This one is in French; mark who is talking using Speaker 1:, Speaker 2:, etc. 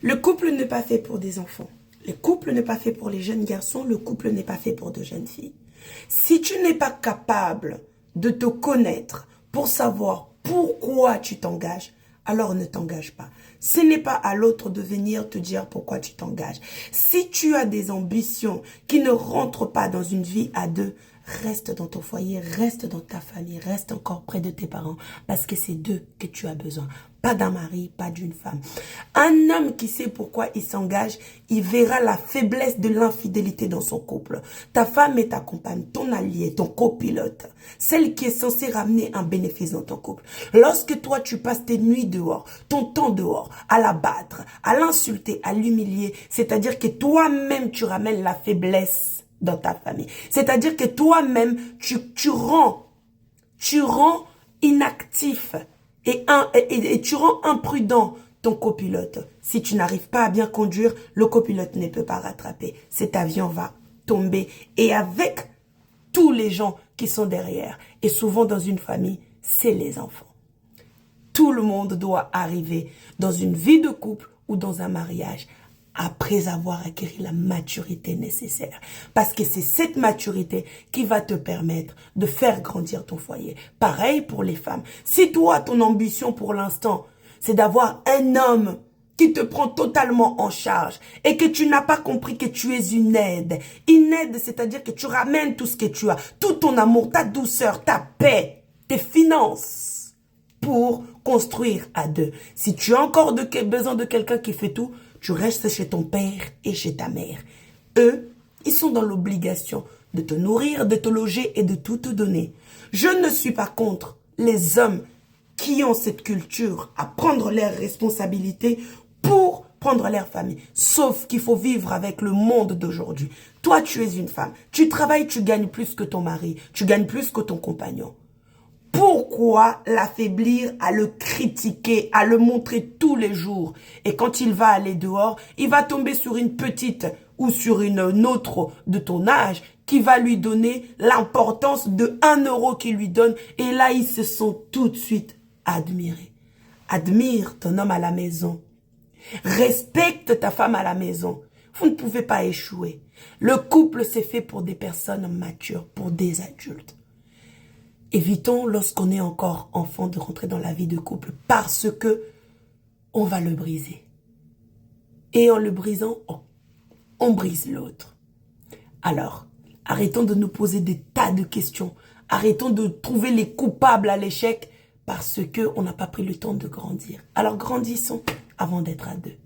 Speaker 1: Le couple n'est pas fait pour des enfants. Le couple n'est pas fait pour les jeunes garçons. Le couple n'est pas fait pour de jeunes filles. Si tu n'es pas capable de te connaître pour savoir pourquoi tu t'engages, alors ne t'engage pas. Ce n'est pas à l'autre de venir te dire pourquoi tu t'engages. Si tu as des ambitions qui ne rentrent pas dans une vie à deux, reste dans ton foyer, reste dans ta famille, reste encore près de tes parents, parce que c'est d'eux que tu as besoin. Pas d'un mari, pas d'une femme. Un homme qui sait pourquoi il s'engage, il verra la faiblesse de l'infidélité dans son couple. Ta femme est ta compagne, ton allié, ton copilote, celle qui est censée ramener un bénéfice dans ton couple. Lorsque toi, tu passes tes nuits dehors, ton temps dehors, à la battre, à l'insulter, à l'humilier, c'est-à-dire que toi-même, tu ramènes la faiblesse dans ta famille. C'est-à-dire que toi-même, tu rends inactif et tu rends imprudent ton copilote. Si tu n'arrives pas à bien conduire, le copilote ne peut pas rattraper. Cet avion va tomber. Et avec tous les gens qui sont derrière, et souvent dans une famille, c'est les enfants. Tout le monde doit arriver dans une vie de couple ou dans un mariage après avoir acquis la maturité nécessaire. Parce que c'est cette maturité qui va te permettre de faire grandir ton foyer. Pareil pour les femmes. Si toi, ton ambition pour l'instant, c'est d'avoir un homme qui te prend totalement en charge et que tu n'as pas compris que tu es une aide. Une aide, c'est-à-dire que tu ramènes tout ce que tu as, tout ton amour, ta douceur, ta paix, tes finances pour construire à deux. Si tu as encore besoin de quelqu'un qui fait tout, tu restes chez ton père et chez ta mère. Eux, ils sont dans l'obligation de te nourrir, de te loger et de tout te donner. Je ne suis pas contre les hommes qui ont cette culture à prendre leurs responsabilités pour prendre leur famille. Sauf qu'il faut vivre avec le monde d'aujourd'hui. Toi, tu es une femme. Tu travailles, tu gagnes plus que ton mari. Tu gagnes plus que ton compagnon. Pourquoi l'affaiblir, à le critiquer, à le montrer tous les jours? Et quand il va aller dehors, il va tomber sur une petite ou sur une autre de ton âge qui va lui donner l'importance de 1 euro qu'il lui donne. Et là, ils se sont tout de suite admirés. Admire ton homme à la maison. Respecte ta femme à la maison. Vous ne pouvez pas échouer. Le couple, c'est fait pour des personnes matures, pour des adultes. Évitons, lorsqu'on est encore enfant, de rentrer dans la vie de couple parce que on va le briser. Et en le brisant, on brise l'autre. Alors, arrêtons de nous poser des tas de questions. Arrêtons de trouver les coupables à l'échec parce qu'on n'a pas pris le temps de grandir. Alors, grandissons avant d'être à deux.